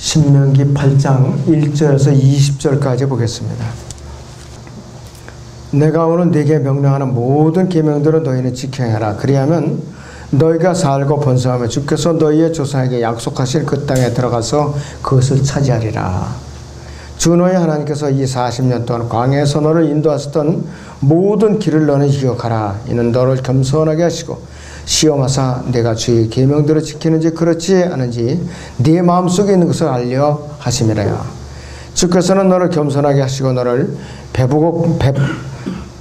신명기 8장 1절에서 20절까지 보겠습니다. 내가 오늘 네게 명령하는 모든 계명들을 너희는 지켜야. 그리하면 너희가 살고 번성하며 주께서 너희의 조상에게 약속하실 그 땅에 들어가서 그것을 차지하리라. 주 너희 하나님께서 이 40년 동안 광야에서 너를 인도하셨던 모든 길을 너는 기억하라. 이는 너를 겸손하게 하시고 시험하사 내가 주의 계명대로 지키는지 그렇지 않은지 네 마음속에 있는 것을 알려 하심이라. 주께서는 너를 겸손하게 하시고 너를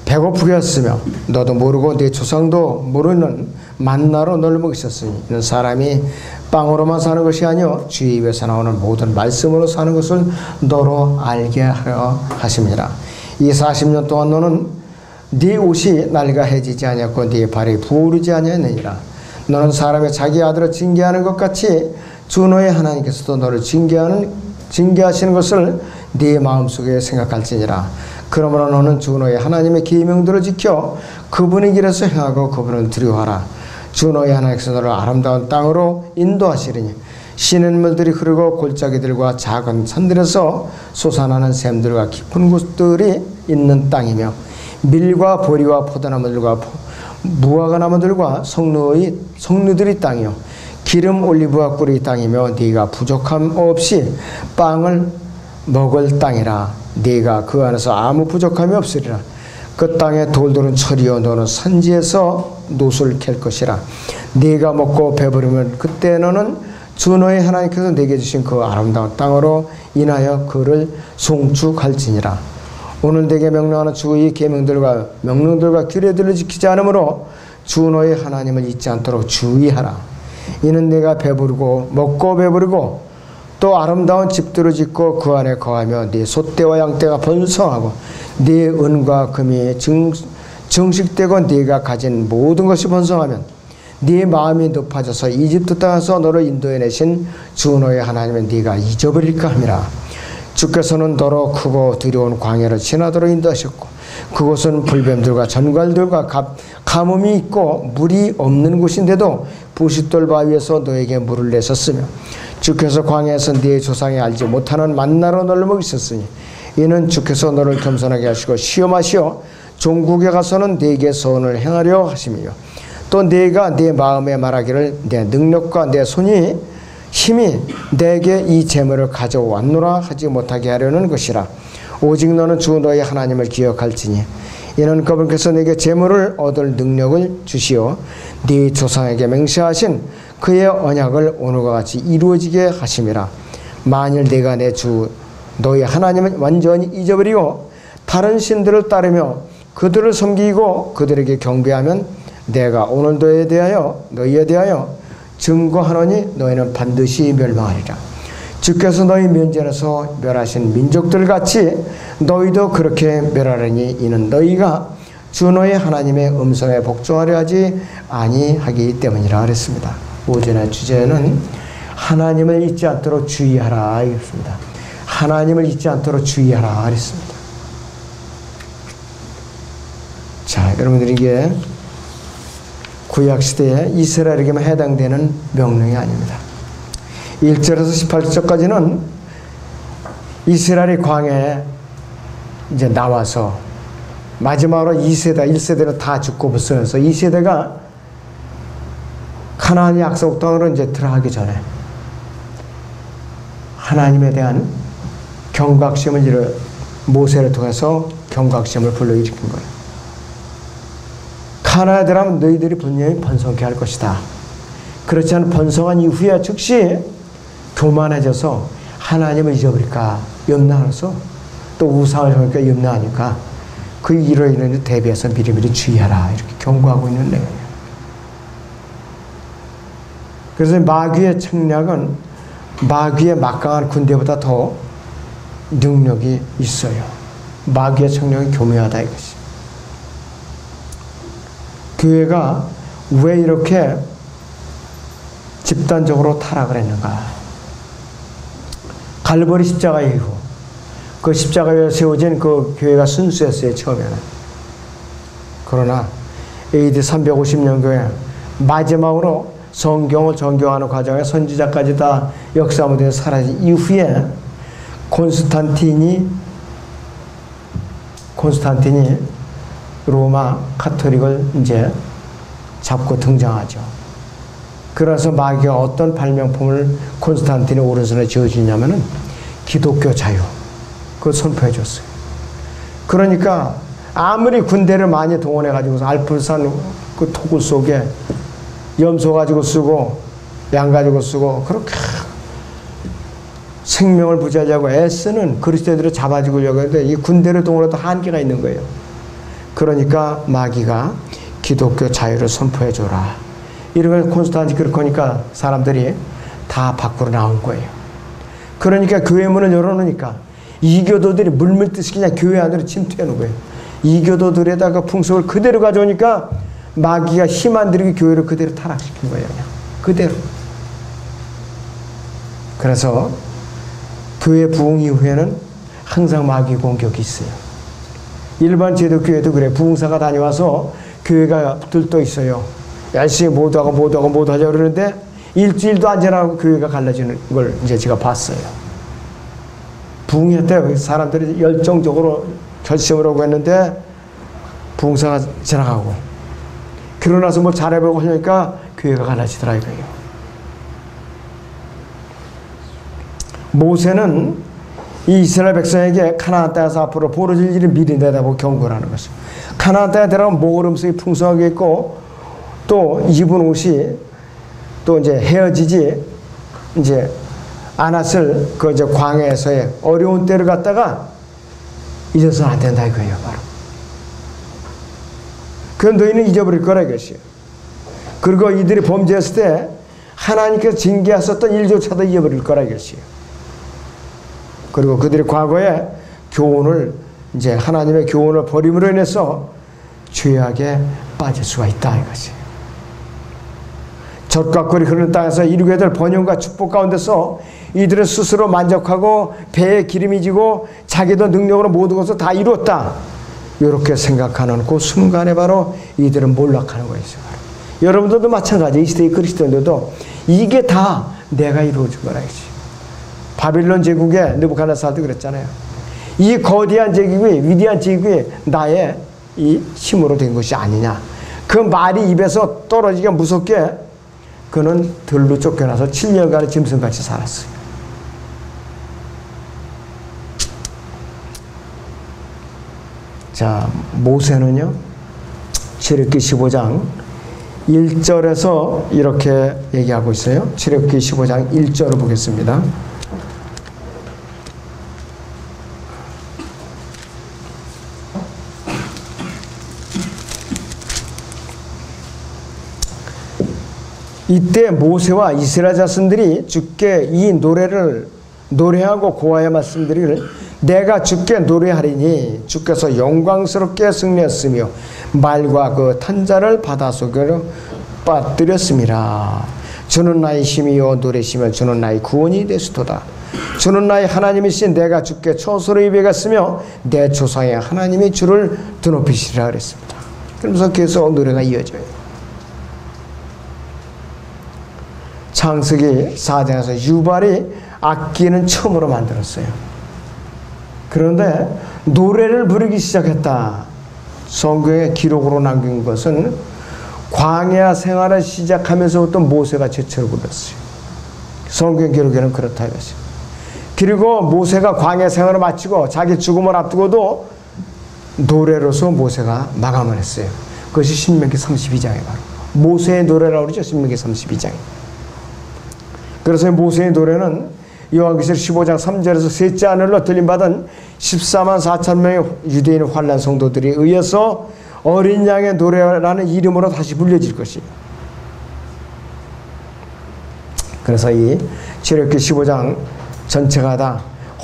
배고프게 하시며 너도 모르고 네 조상도 모르는 만나로 너를 먹이셨으니 이는 사람이 빵으로만 사는 것이 아니요 주의 입에서 나오는 모든 말씀으로 사는 것을 너로 알게 하려 하심이라. 이 40년 동안 너는 네 옷이 낡아해지지 아니었고 네 발이 부르지 아니었느니라. 너는 사람의 자기 아들을 징계하는 것 같이 주 너의 하나님께서도 너를 징계하시는 것을 네 마음속에 생각할지니라. 그러므로 너는 주 너의 하나님의 계명들을 지켜 그분의 길에서 행하고 그분을 두려워하라. 주 너의 하나님께서 너를 아름다운 땅으로 인도하시리니 시냇물들이 흐르고 골짜기들과 작은 산들에서 솟아나는 샘들과 깊은 곳들이 있는 땅이며 밀과 보리와 포도나무들과 무화과나무들과 석류들이 땅이요 기름 올리브와 꿀이 땅이며 네가 부족함 없이 빵을 먹을 땅이라. 네가 그 안에서 아무 부족함이 없으리라. 그 땅에 돌들은 철이요 너는 산지에서 노술 캘 것이라. 네가 먹고 배부르면 그때 너는 주 너의 하나님께서 네게 주신 그 아름다운 땅으로 인하여 그를 송축할지니라. 오늘 네게 명령하는 주의 계명들과 명령들과 규례들을 지키지 않으므로 주 너의 하나님을 잊지 않도록 주의하라. 이는 네가 배부르고 먹고 배부르고 또 아름다운 집들을 짓고 그 안에 거하며 네 소떼와 양떼가 번성하고 네 은과 금이 정식되고 네가 가진 모든 것이 번성하면 네 마음이 높아져서 이집트 땅에서 너를 인도해내신 주 너의 하나님을 네가 잊어버릴까 함이라. 주께서는 너로 크고 두려운 광야를 지나도록 인도하셨고 그곳은 불뱀들과 전갈들과 가뭄이 있고 물이 없는 곳인데도 부싯돌 바위에서 너에게 물을 내셨으며 주께서 광야에서 네 조상이 알지 못하는 만나로 너를 먹이셨으니 이는 주께서 너를 겸손하게 하시고 시험하시어 종국에 가서는 네게 선을 행하려 하심이요 또 네가 네 마음에 말하기를 내 능력과 내 손이 힘이 내게 이 재물을 가져왔노라 하지 못하게 하려는 것이라. 오직 너는 주 너의 하나님을 기억할지니 이는 그분께서 내게 재물을 얻을 능력을 주시어 네 조상에게 맹세하신 그의 언약을 오늘과 같이 이루어지게 하심이라. 만일 내가 내 주 너의 하나님을 완전히 잊어버리고 다른 신들을 따르며 그들을 섬기고 그들에게 경배하면 내가 오늘 너희에 대하여 증거하노니 너희는 반드시 멸망하리라. 주께서 너희 면전에서 멸하신 민족들 같이 너희도 그렇게 멸하려니 이는 너희가 주 너의 하나님의 음성에 복종하려 하지 아니하기 때문이라 그랬습니다. 오전의 주제는 하나님을 잊지 않도록 주의하라 이랬습니다. 하나님을 잊지 않도록 주의하라 그랬습니다. 자, 여러분들이 이게 구약시대에 이스라엘에게만 해당되는 명령이 아닙니다. 1절에서 18절까지는 이스라엘이 광야에 이제 나와서 마지막으로 1세대는 다 죽고 벗어나서 2세대가 가나안 약속 땅으로 이제 들어가기 전에 하나님에 대한 경각심을 모세를 통해서 경각심을 불러일으킨 거예요. 가나안에 들어가면 너희들이 분명히 번성케 할 것이다. 그렇지 않은 번성한 이후에 즉시 교만해져서 하나님을 잊어버릴까 염려하면서 또 우상을 하니까 염려하니까 그 일로 인해 대비해서 미리미리 주의하라 이렇게 경고하고 있는 내용이에요. 그래서 마귀의 책략은 마귀의 막강한 군대보다 더 능력이 있어요. 마귀의 책략이 교묘하다 이것이. 교회가 왜 이렇게 집단적으로 타락을 했는가? 갈보리 십자가 이후 그 십자가 위에 세워진 그 교회가 순수했어요, 처음에는. 그러나 AD 350년 교회 마지막으로 성경을 전교하는 과정에 선지자까지 다 역사 무대에서 사라진 이후에 콘스탄틴이 로마 카톨릭을 이제 잡고 등장하죠. 그래서 마귀가 어떤 발명품을 콘스탄틴의 오른손에 지어주냐면은 기독교 자유, 그걸 선포해 줬어요. 그러니까 아무리 군대를 많이 동원해 가지고서 알프산 그 토굴 속에 염소 가지고 쓰고 양 가지고 쓰고 그렇게 생명을 부지하려고 애쓰는 그리스도인들을 잡아 죽으려고 하는데 이 군대를 동원해도 한계가 있는 거예요. 그러니까 마귀가 기독교 자유를 선포해 줘라. 이런 걸 콘스탄틴이 그렇게 하니까 사람들이 다 밖으로 나온 거예요. 그러니까 교회 문을 열어놓으니까 이교도들이 물밀듯이 그냥 교회 안으로 침투해 놓은 거예요. 이교도들에다가 풍속을 그대로 가져오니까 마귀가 힘 안 들이게 교회를 그대로 타락시킨 거예요. 그냥 그대로. 그래서 교회 부흥 이후에는 항상 마귀 공격이 있어요. 일반 제도교회도 그래. 부흥사가 다녀와서 교회가 들떠 있어요. 열심히 모두하고 하려고 그러는데 일주일도 안 지나고 교회가 갈라지는 걸 이제 제가 봤어요. 부흥회 때 사람들이 열정적으로 결심을 하고 했는데 부흥사가 지나가고 그러고 나서 뭐 잘해보고 하니까 교회가 갈라지더라 이거예요. 모세는 이 이스라엘 백성에게 가나안 땅에서 앞으로 벌어질 일을 미리 내다보고 경고를 하는 것이죠. 가나안 땅에 들어가면 먹을음식이 풍성하게 있고 또 입은 옷이 또 이제 헤어지지 이제 않았을 그 이제 광야에서의 어려운 때를 갖다가 잊어서는 안 된다 이거예요, 바로. 그 너희는 잊어버릴 거라 이것이에요. 그리고 이들이 범죄했을 때 하나님께서 징계하셨던 일조차도 잊어버릴 거라 이것이에요. 그리고 그들이 과거에 교훈을 이제 하나님의 교훈을 버림으로 인해서 죄악에 빠질 수가 있다 이것이에요. 젖과 꿀이 흐르는 땅에서 이루게 될 번영과 축복 가운데서 이들은 스스로 만족하고 배에 기름이 지고 자기도 능력으로 모든 것을 다 이루었다. 이렇게 생각하는 그 순간에 바로 이들은 몰락하는 거였어요. 여러분들도 마찬가지. 이 시대의 그리스도인들도 이게 다 내가 이루어준 거라 이거지. 바빌론 제국의 느부갓네살도 그랬잖아요. 이 거대한 제국이 위대한 제국이 나의 이 힘으로 된 것이 아니냐. 그 말이 입에서 떨어지기가 무섭게 그는 들로 쫓겨나서 7년간의 짐승같이 살았어요. 자, 모세는요, 출애굽기 15장 1절에서 이렇게 얘기하고 있어요. 출애굽기 15장 1절을 보겠습니다. 이때 모세와 이스라엘 자손들이 주께 이 노래를 노래하고 고하여 말씀드리기를 내가 주께 노래하리니 주께서 영광스럽게 승리했으며 말과 그 탄자를 바다 속으로 빠뜨렸음이라. 주는 나의 힘이요 노래시며 주는 나의 구원이 되시도다. 주는 나의 하나님이신 내가 주께 초소로 예배했으며 내 조상의 하나님이 주를 드높이시리라 그랬습니다. 그러면서 계속 노래가 이어져요. 창세기 4장에서 유발이 악기는 처음으로 만들었어요. 그런데 노래를 부르기 시작했다. 성경에 기록으로 남긴 것은 광야 생활을 시작하면서부터 모세가 제철을 불렀어요. 성경 기록에는 그렇다 이것이요. 그리고 모세가 광야 생활을 마치고 자기 죽음을 앞두고도 노래로서 모세가 마감을 했어요. 그것이 신명기 32장에 바로 모세의 노래라고 그러죠. 신명기 32장에. 그래서 모세의 노래는 요한계시록 15장 3절에서 셋째 하늘로 들림받은 14만 4천 명의 유대인 환난 성도들에 의해서 어린 양의 노래라는 이름으로 다시 불려질 것이에요. 그래서 이 출애굽기 15장 전체가 다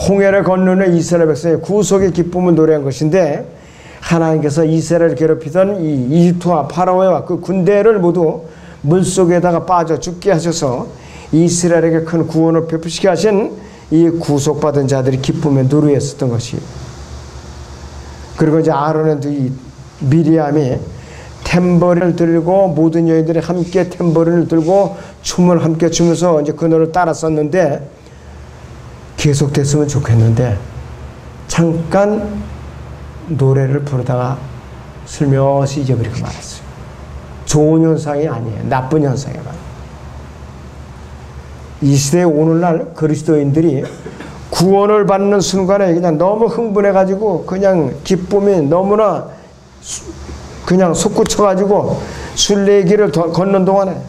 홍해를 건너는 이스라엘 백성의 구속의 기쁨을 노래한 것인데 하나님께서 이스라엘을 괴롭히던 이 이집트와 파라오와 그 군대를 모두 물속에다가 빠져 죽게 하셔서 이스라엘에게 큰 구원을 베푸시게 하신 이 구속받은 자들이 기쁨에 누리했었던 것이. 그리고 이제 아론의 이 미리암이 탬버린을 들고 모든 여인들이 함께 탬버린을 들고 춤을 함께 추면서 이제 그 노래를 따랐었는데 계속됐으면 좋겠는데 잠깐 노래를 부르다가 슬며시 잊어버리고 말았어요. 좋은 현상이 아니에요. 나쁜 현상이에요. 이 시대 오늘날 그리스도인들이 구원을 받는 순간에 그냥 너무 흥분해가지고 그냥 기쁨이 너무나 그냥 솟구쳐가지고 순례길을 걷는 동안에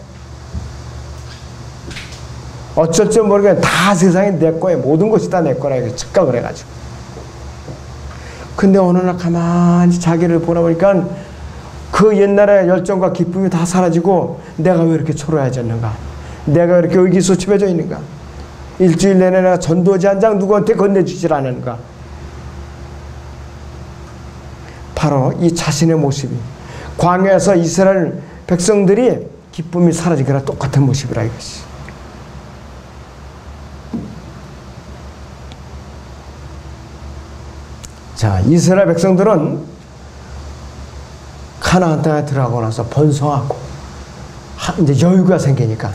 어쩔 줄 모르게 다 세상이 내 거야. 모든 것이 다 내 거라 이렇게 착각을 해가지고. 근데 어느 날 가만히 자기를 보다 보니까 그 옛날의 열정과 기쁨이 다 사라지고 내가 왜 이렇게 초라해졌는가? 내가 왜 이렇게 의기소침해져 있는가? 일주일 내내 내가 전도지 한 장 누구한테 건네주질 않은가? 바로 이 자신의 모습이 광야에서 이스라엘 백성들이 기쁨이 사라진 거랑 똑같은 모습이라 이것이. 자, 이스라엘 백성들은 가나안 땅에 들어가고 나서 번성하고 이제 여유가 생기니까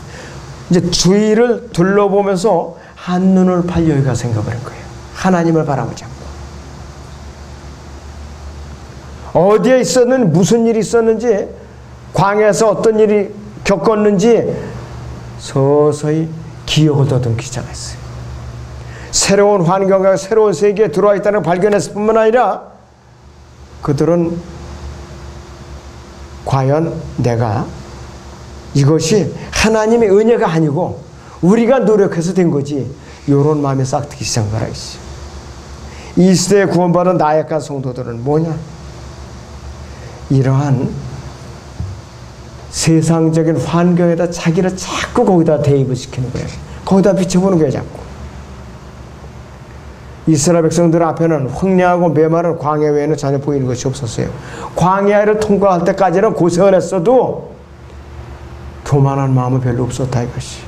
이제 주위를 둘러보면서 한눈을 팔 여유가 생겨버린 거예요. 하나님을 바라보지 않고. 어디에 있었는지 무슨 일이 있었는지 광야에서 어떤 일이 겪었는지 서서히 기억을 더듬기 시작했어요. 새로운 환경과 새로운 세계에 들어와 있다는 걸 발견했을 뿐만 아니라 그들은 과연 내가 이것이 하나님의 은혜가 아니고 우리가 노력해서 된 거지 이런 마음이 싹 트기 시작한 거라 했어요. 이 시대에 구원받은 나약한 성도들은 뭐냐? 이러한 세상적인 환경에다 자기를 자꾸 거기다 대입을 시키는 거예요. 거기다 비춰보는 거예요. 자꾸. 이스라엘 백성들 앞에는 황량하고 메마른 광야 외에는 전혀 보이는 것이 없었어요. 광야를 통과할 때까지는 고생을 했어도 교만한 마음은 별로 없었다 이것이.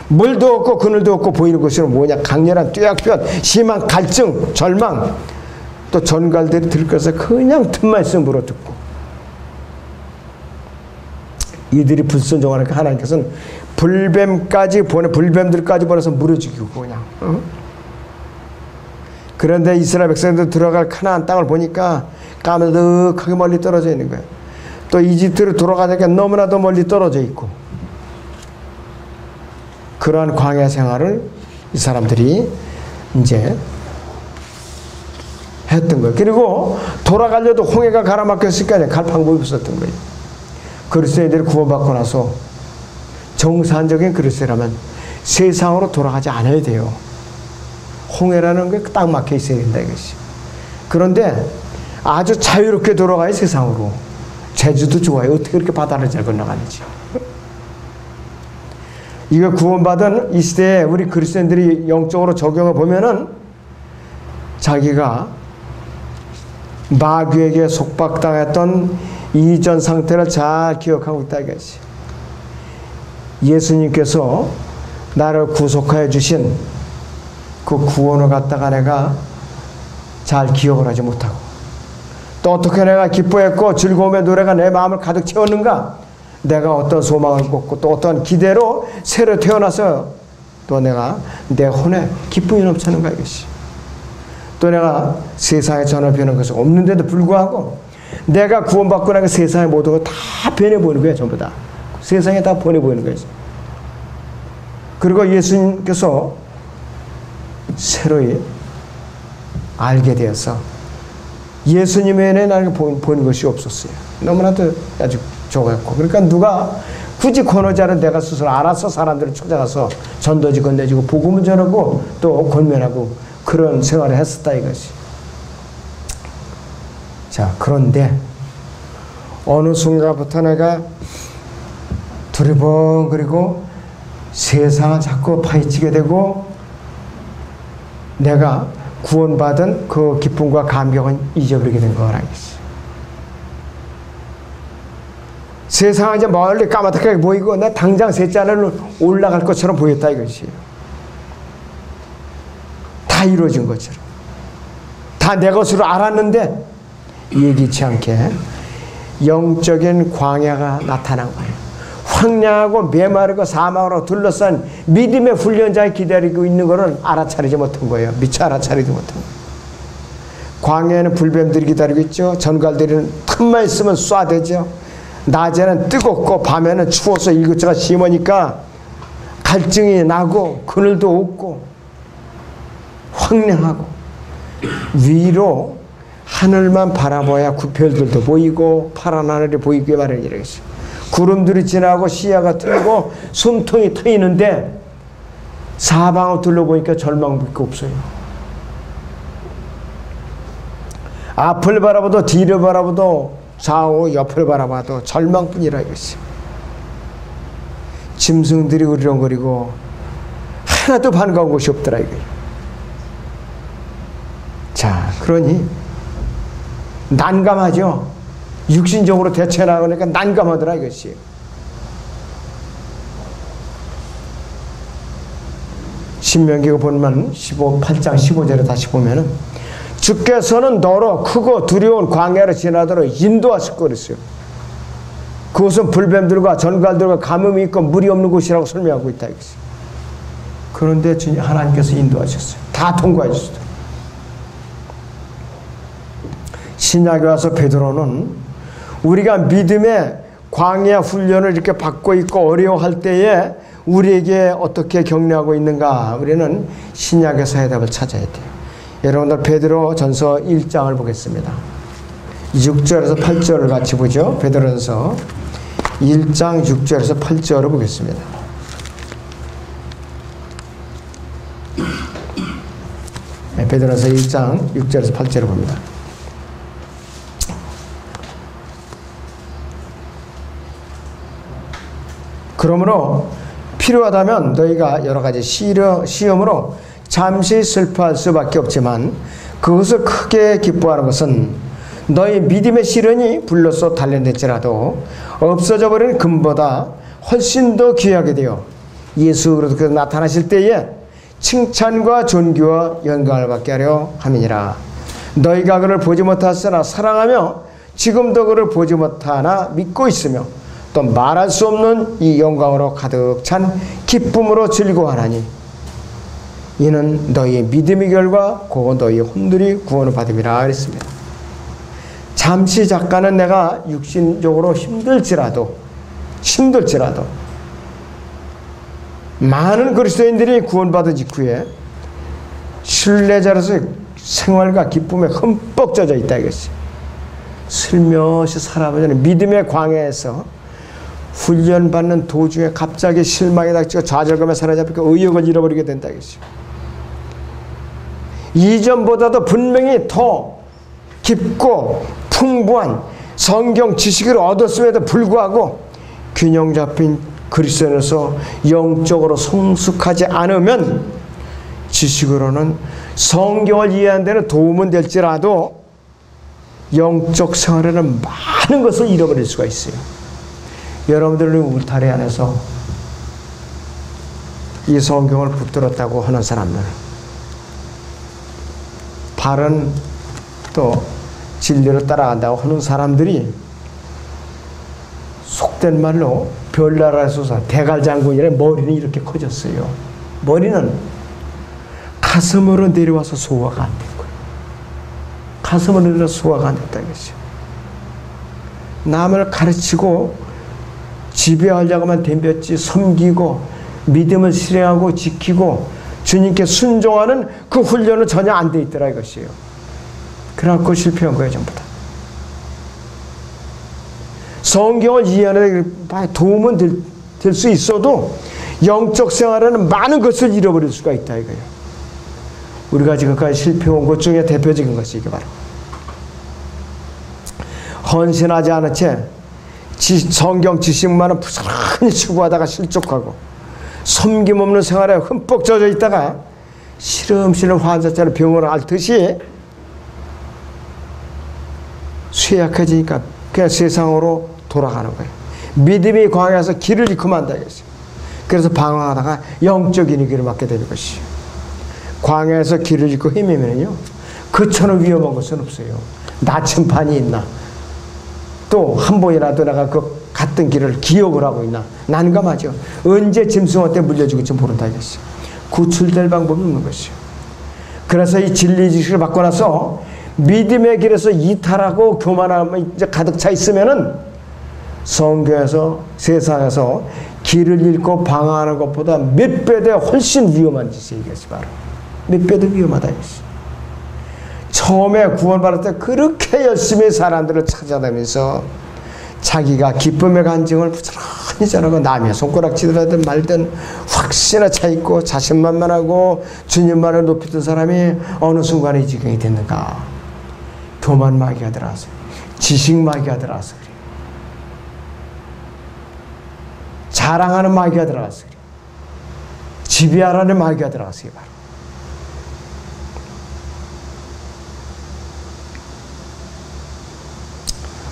물도 없고 그늘도 없고 보이는 것은 뭐냐? 강렬한 뙤약볕, 심한 갈증, 절망, 또 전갈들이 들끓어서 그냥 틈만 있으면 물어뜯고. 이들이 불순종하니까 하나님께서는 불뱀들까지 보내서 물어 죽이고 그냥. 그런데 이스라엘 백성들 들어갈 가나안 땅을 보니까 까마득하게 멀리 떨어져 있는 거예요. 또 이집트로 돌아가니까 너무나도 멀리 떨어져 있고. 그러한 광야 생활을 이 사람들이 이제 했던 거예요. 그리고 돌아가려도 홍해가 가라막혔으니까 갈 방법이 없었던 거예요. 그리스도인들이 구원받고 나서 정상적인 그리스도라면 세상으로 돌아가지 않아야 돼요. 홍해라는 게 딱 막혀 있어야 된다 이것이. 그런데 아주 자유롭게 돌아가요 세상으로. 제주도 좋아요. 어떻게 그렇게 바다를 잘 건너가는지. 이거 구원받은 이 시대에 우리 그리스도인들이 영적으로 적용해 보면은 자기가 마귀에게 속박당했던 이전 상태를 잘 기억하고 있다 이것이. 예수님께서 나를 구속하여 주신 그 구원을 갖다가 내가 잘 기억을 하지 못하고 또 어떻게 내가 기뻐했고 즐거움의 노래가 내 마음을 가득 채웠는가? 내가 어떤 소망을 꽂고 또 어떤 기대로 새로 태어나서 또 내가 내 혼에 기쁨이 넘치는가 이것이. 또 내가 세상에 전혀 변한 것이 없는데도 불구하고 내가 구원받고 나니까 세상의 모든 걸 다 변해 보이는 거예요. 전부 다. 세상에 다 변해 보이는 거예요. 그리고 예수님께서 새로이 알게 되어서 예수님 외에는 나를 보는 것이 없었어요. 너무나도 아주 좋았고. 그러니까 누가 굳이 권하자는 내가 스스로 알아서 사람들을 찾아가서 전도지 건네주고 복음을 전하고 또 권면하고 그런 생활을 했었다 이것이. 자, 그런데 어느 순간부터 내가 두리번거리고 세상을 자꾸 파헤치게 되고 내가 구원받은 그 기쁨과 감격은 잊어버리게 된 거라 이것이. 세상은 이제 멀리 까마득하게 보이고 나 당장 셋째 하늘로 올라갈 것처럼 보였다 이것이에요. 다 이루어진 것처럼. 다 내 것으로 알았는데 예기치 않게 영적인 광야가 나타난 거예요. 황량하고 메마르고 사막으로 둘러싼 믿음의 훈련자에 기다리고 있는 것은 알아차리지 못한 거예요. 미처 알아차리지 못한 거예요. 광야에는 불뱀들이 기다리고 있죠. 전갈들은 틈만 있으면 쏴대죠. 낮에는 뜨겁고 밤에는 추워서 일교차가 심하니까 갈증이 나고 그늘도 없고 황량하고, 위로 하늘만 바라봐야 구별들도 보이고 파란 하늘이 보이게 마련이라겠어요. 구름들이 지나고 시야가 트이고 숨통이 트이는데 사방을 둘러보니까 절망밖에 없어요. 앞을 바라봐도 뒤를 바라봐도 좌우 옆을 바라봐도 절망뿐이라 이것이. 짐승들이 으르렁거리고 하나도 반가운 곳이 없더라 이거예요. 자, 그러니 난감하죠. 육신적으로 대처해 나가니까 난감하더라 이것이. 신명기 보면 8장 15절에 다시 보면은 주께서는 너로 크고 두려운 광야를 지나도록 인도하실 거랬어요. 그곳은 불뱀들과 전갈들과 가뭄이 있고 물이 없는 곳이라고 설명하고 있다 이것이. 그런데 주님 하나님께서 인도하셨어요. 다 통과해 주셨어요. 신약에 와서 베드로는 우리가 믿음의 광야 훈련을 이렇게 받고 있고 어려워할 때에 우리에게 어떻게 격려하고 있는가, 우리는 신약에서 해답을 찾아야 돼요. 여러분들 베드로 전서 1장을 보겠습니다. 6절에서 8절을 같이 보죠. 베드로전서 1장 6절에서 8절을 보겠습니다. 네, 베드로전서 1장 6절에서 8절을 봅니다. 그러므로 필요하다면 너희가 여러 가지 시험으로 잠시 슬퍼할 수밖에 없지만 그것을 크게 기뻐하는 것은 너희 믿음의 시련이 불로써 단련될지라도 없어져 버린 금보다 훨씬 더 귀하게 되어 예수 그리스도께서 나타나실 때에 칭찬과 존귀와 영광을 받게 하려 함이니라. 너희가 그를 보지 못하였으나 사랑하며 지금도 그를 보지 못하나 믿고 있으며 또 말할 수 없는 이 영광으로 가득 찬 기쁨으로 즐거워하나니 이는 너희의 믿음의 결과 곧 너희의 혼들이 구원을 받음이라 그랬습니다. 잠시 잠깐은 내가 육신적으로 힘들지라도 많은 그리스도인들이 구원받은 직후에 순례자로서 생활과 기쁨에 흠뻑 젖어 있다 이것이. 슬며시 살아보자는 믿음의 광야에서 훈련받는 도중에 갑자기 실망이 닥치고 좌절감에 사로잡히고 의욕을 잃어버리게 된다 이것이. 이전보다도 분명히 더 깊고 풍부한 성경 지식을 얻었음에도 불구하고 균형 잡힌 그리스도인으로서 영적으로 성숙하지 않으면 지식으로는 성경을 이해하는 데는 도움은 될지라도 영적 생활에는 많은 것을 잃어버릴 수가 있어요. 여러분들은 울타리 안에서 이 성경을 붙들었다고 하는 사람들, 바른 또 진리를 따라간다고 하는 사람들이 속된 말로 별나라에서 대갈장군이라 머리는 이렇게 커졌어요. 머리는 가슴으로 내려와서 소화가 안 된 거예요. 가슴으로 내려와서 소화가 안 됐다 이것이요. 남을 가르치고 지배하려고만 덤볐지 섬기고 믿음을 실행하고 지키고 주님께 순종하는 그 훈련은 전혀 안 돼 있더라 이것이에요. 그래갖고 실패한 거예요 전부 다. 성경을 이해하는 데 도움은 될 수 있어도 영적 생활에는 많은 것을 잃어버릴 수가 있다 이거예요. 우리가 지금까지 실패한 것 중에 대표적인 것이 이게 바로 헌신하지 않은 채 성경 지식만은 부지런히 추구하다가 실족하고 섬김 없는 생활에 흠뻑 젖어 있다가 시름시름 환자처럼 병원을 앓듯이 쇠약해지니까 그냥 세상으로 돌아가는 거예요. 믿음이 광야에서 길을 잃고 만다 이거죠. 그래서 방황하다가 영적인 위기를 맞게 되는 것이에요. 광야에서 길을 잃고 헤매면요 그처럼 위험한 것은 없어요. 나침반이 있나 또 한 번이라도 내가 그 갔던 길을 기억을 하고 있나? 난감하죠. 언제 짐승한테 물려죽을지 모른다 이랬어요. 구출될 방법이 없는 것이요. 그래서 이 진리 지식을 받고 나서 믿음의 길에서 이탈하고 교만함이 이제 가득 차 있으면은 성경에서 세상에서 길을 잃고 방황하는 것보다 몇 배 더 훨씬 위험한 짓이 이것이 바로 몇 배 더 위험하다 이것이. 처음에 구원받을 때 그렇게 열심히 사람들을 찾아다니면서 자기가 기쁨의 간증을 부지런히 전하고 남의 손가락질하든 말든 확신에 차 있고 자신만만하고 주님만을 높이던 사람이 어느 순간에 이 지경이 됐는가? 교만 마귀가 들어와서, 지식 마귀가 들어와서 그래. 자랑하는 마귀가 들어와서 그래. 지배하라는 마귀가 들어와서 그래. 바로.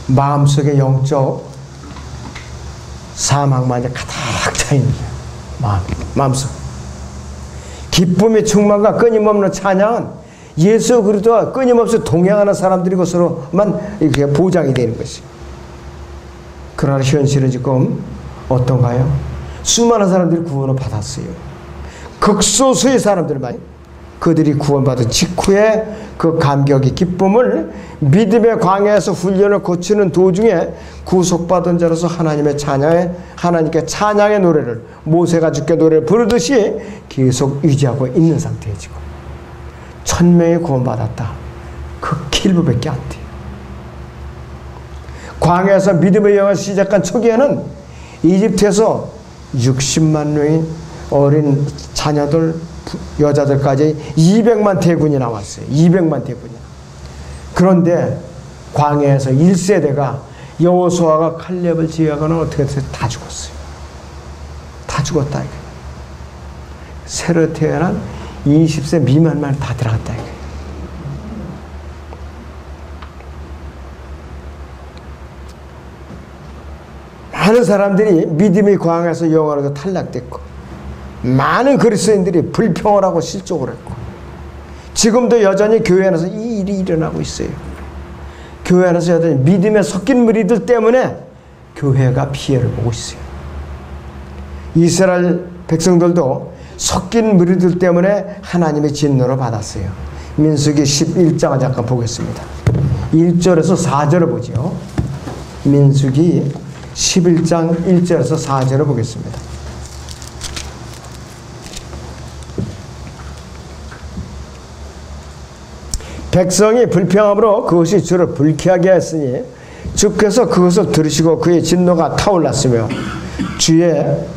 마음속에 영적 사망만 이제 가득 차 있는 거예요. 마음속. 기쁨의 충만과 끊임없는 찬양은 예수 그리스도와 끊임없이 동행하는 사람들이 것으로만 이렇게 보장이 되는 것이. 그러나 현실은 지금 어떤가요? 수많은 사람들이 구원을 받았어요. 극소수의 사람들만 그들이 구원받은 직후에 그 감격의 기쁨을 믿음의 광야에서 훈련을 거치는 도중에 구속받은 자로서 하나님의 찬양에, 하나님께 찬양의 노래를 모세가 주께 노래를 부르듯이 계속 유지하고 있는 상태에 지금 1000명이 구원받았다. 그 일부밖에 안 돼요. 광야에서 믿음의 여행을 시작한 초기에는 이집트에서 60만 명의 어린 자녀들 여자들까지 200만 대군이 나왔어요. 200만 대군이. 그런데 광야에서 1세대가 여호수아가 칼렙을 제외하고는 어떻게 해서 다 죽었어요. 다 죽었다 이거. 새로 태어난 20세 미만만 다 들어갔다 이거. 많은 사람들이 믿음의 광야에서 영원하게 탈락됐고 많은 그리스도인들이 불평을 하고 실족을 했고 지금도 여전히 교회 안에서 이 일이 일어나고 있어요. 교회 안에서 여전히 믿음에 섞인 무리들 때문에 교회가 피해를 보고 있어요. 이스라엘 백성들도 섞인 무리들 때문에 하나님의 진노를 받았어요. 민수기 11장을 잠깐 보겠습니다. 1절에서 4절을 보죠. 민수기 11장 1절에서 4절을 보겠습니다. 백성이 불평함으로 그것이 주를 불쾌하게 했으니 주께서 그것을 들으시고 그의 진노가 타올랐으며 주의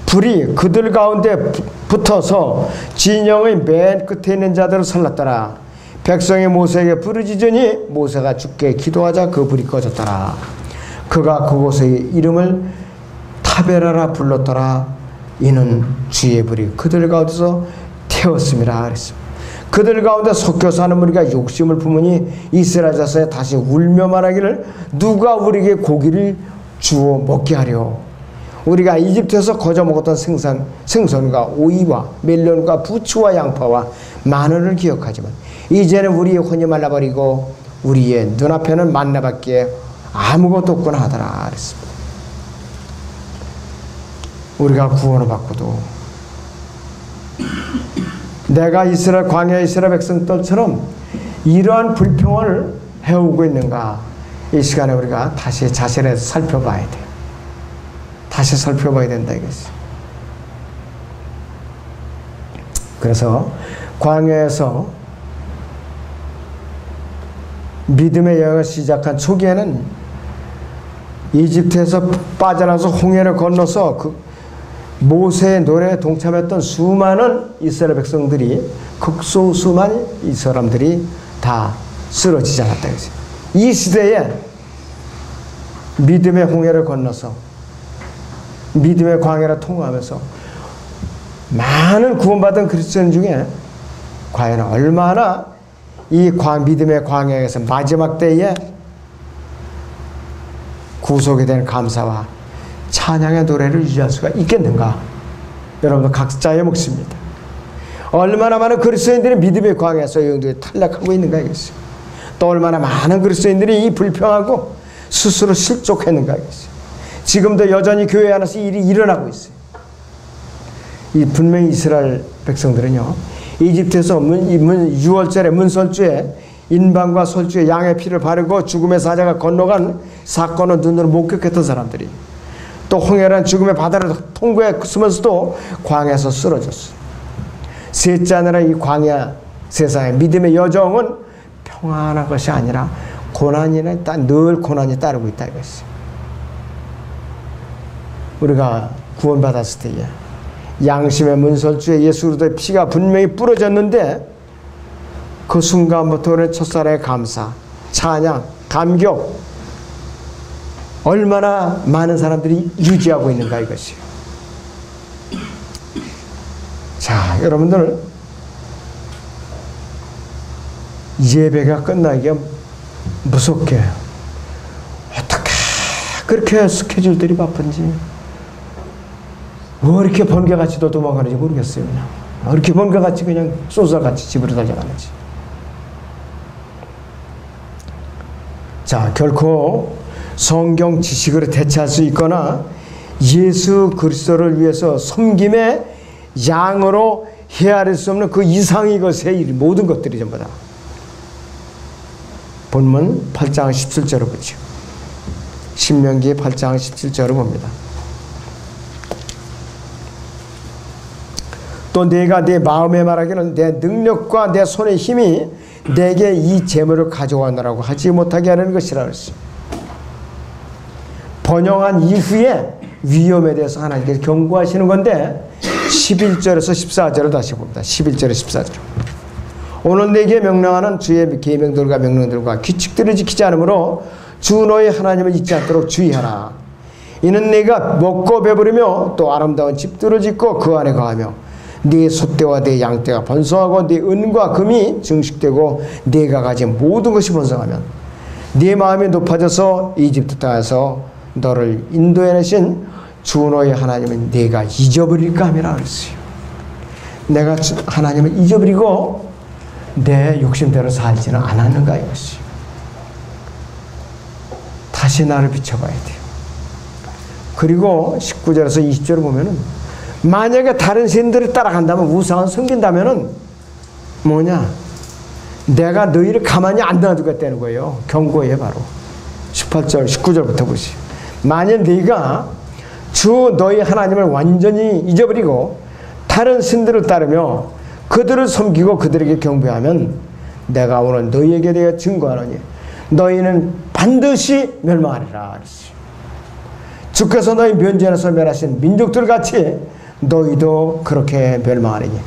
불이 그들 가운데 붙어서 진영의 맨 끝에 있는 자들을 살랐더라. 백성이 모세에게 부르짖으니 모세가 주께 기도하자 그 불이 꺼졌더라. 그가 그곳의 이름을 타베라라 불렀더라. 이는 주의 불이 그들 가운데서 태웠음이라 그랬습니다. 그들 가운데 섞여 사는 무리가 욕심을 품으니 이스라엘 자손에 다시 울며 말하기를 누가 우리에게 고기를 주어 먹게 하려. 우리가 이집트에서 거저 먹었던 생선과 오이와 멜론과 부추와 양파와 마늘을 기억하지만 이제는 우리의 혼이 말라버리고 우리의 눈앞에는 만나밖에 아무것도 없구나 하더라 그랬습니다. 우리가 구원을 받고도 내가 이스라엘 광야 이스라엘 백성들처럼 이러한 불평을 해오고 있는가, 이 시간에 우리가 다시 자신을 살펴봐야 돼요. 다시 살펴봐야 된다 이것이. 그래서 광야에서 믿음의 여행을 시작한 초기에는 이집트에서 빠져나서 홍해를 건너서 그 모세의 노래에 동참했던 수많은 이스라엘 백성들이 극소수만 이 사람들이 다 쓰러지지 않았다. 이 시대에 믿음의 홍해를 건너서 믿음의 광야를 통과하면서 많은 구원받은 그리스도인 중에 과연 얼마나 이 믿음의 광야에서 마지막 때에 구속이 된 감사와 찬양의 노래를 유지할 수가 있겠는가? 여러분들 각자의 몫입니다. 얼마나 많은 그리스도인들이 믿음의 광야에서 영들이 탈락하고 있는가 이것이. 또 얼마나 많은 그리스도인들이 이 불평하고 스스로 실족했는가 이것이. 지금도 여전히 교회 안에서 일이 일어나고 있어요. 이 분명히 이스라엘 백성들은요, 이집트에서 6월절에 문설주에 인방과 설주에 양의 피를 바르고 죽음의 사자가 건너간 사건을 눈으로 목격했던 사람들이, 또 홍해라는 죽음의 바다를 통과해 쓰면서도 광야에서 쓰러졌어요. 셋째 하느라 이 광야 세상의 믿음의 여정은 평안한 것이 아니라 고난이나 늘 고난이 따르고 있다 이것이. 우리가 구원받았을 때에 양심의 문설주에 예수 그리스도의 피가 분명히 뿌려졌는데, 그 순간부터 우리는 첫사랑의 감사, 찬양, 감격, 얼마나 많은 사람들이 유지하고 있는가 이것이요. 자, 여러분들, 예배가 끝나기가 무섭게, 어떻게 그렇게 스케줄들이 바쁜지, 왜 이렇게 번개같이 또 도망가는지 모르겠어요. 그냥 이렇게 번개같이 그냥 쏘살같이 집으로 달려가는지. 자, 결코 성경 지식으로 대체할 수 있거나 예수 그리스도를 위해서 섬김의 양으로 헤아릴 수 없는 그 이상의 것의 모든 것들이 전부 다. 본문 8장 17절을 보죠. 신명기 8장 17절을 봅니다. 또 내가 내 마음에 말하기는 내 능력과 내 손의 힘이 내게 이 재물을 가져가느라고 하지 못하게 하는 것이라 그랬어요. 번영한 이후에 위험에 대해서 하나님께서 경고하시는 건데, 11절에서 14절을 다시 봅니다. 11절에 14절. 오늘 내게 명령하는 주의 계명들과 명령들과 규칙들을 지키지 않으므로 주 너의 하나님을 잊지 않도록 주의하라. 이는 내가 먹고 배부르며 또 아름다운 집들을 짓고 그 안에 거하며 네 소떼와 네 양떼가 번성하고 네 은과 금이 증식되고 네가 가진 모든 것이 번성하면 네 마음이 높아져서 이집트 땅에서 너를 인도해내신 주 너의 하나님은 네가 잊어버릴까 함이라 그랬어요. 내가 하나님을 잊어버리고 내 욕심대로 살지는 않았는가 이것이. 다시 나를 비춰봐야 돼요. 그리고 19절에서 20절을 보면은, 만약에 다른 신들을 따라간다면, 우상을 섬긴다면은 뭐냐? 내가 너희를 가만히 안 놔두겠다는 거예요. 경고해 바로. 18절, 19절부터 보시오. 만약 너희가 주 너희 하나님을 완전히 잊어버리고 다른 신들을 따르며 그들을 섬기고 그들에게 경배하면 내가 오늘 너희에게 대해 증거하노니 너희는 반드시 멸망하리라. 주께서 너희 면전에서 멸하신 민족들 같이 너희도 그렇게 멸망하리니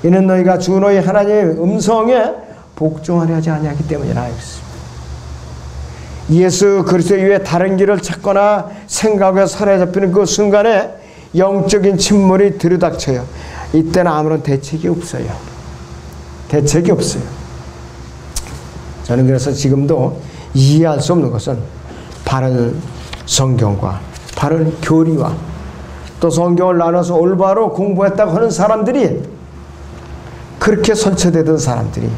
이는 너희가 주 너희 하나님의 음성에 복종하려 하지 아니하기 때문이라. 예수 그리스도 이외에 다른 길을 찾거나 생각에 사로잡히는 그 순간에 영적인 침몰이 들이닥쳐요. 이때는 아무런 대책이 없어요. 대책이 없어요. 저는 그래서 지금도 이해할 수 없는 것은 바른 성경과 바른 교리와 또 성경을 나눠서 올바로 공부했다고 하는 사람들이, 그렇게 설치되던 사람들이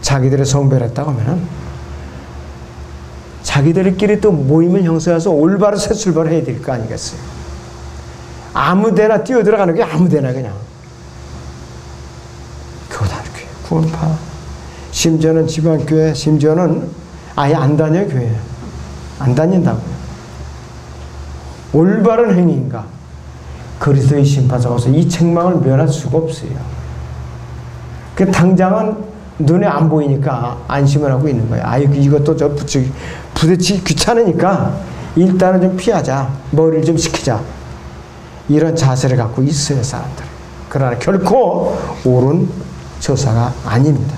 자기들의 성배를 했다고 하면 자기들끼리 또 모임을 형성해서 올바로 새 출발을 해야 될 거 아니겠어요? 아무데나 뛰어들어가는 게 아무데나 그냥 교단교회, 구원파, 심지어는 지방교회, 심지어는 아예 안 다녀요. 교회 안 다닌다고요. 올바른 행위인가? 그리스도의 심판자로서 이 책망을 면할 수가 없어요. 그 당장은 눈에 안 보이니까 안심을 하고 있는 거예요. 아유, 이것도 저 부딪히기 귀찮으니까 일단은 좀 피하자, 머리를 좀 식히자, 이런 자세를 갖고 있어요 사람들. 그러나 결코 옳은 처사가 아닙니다.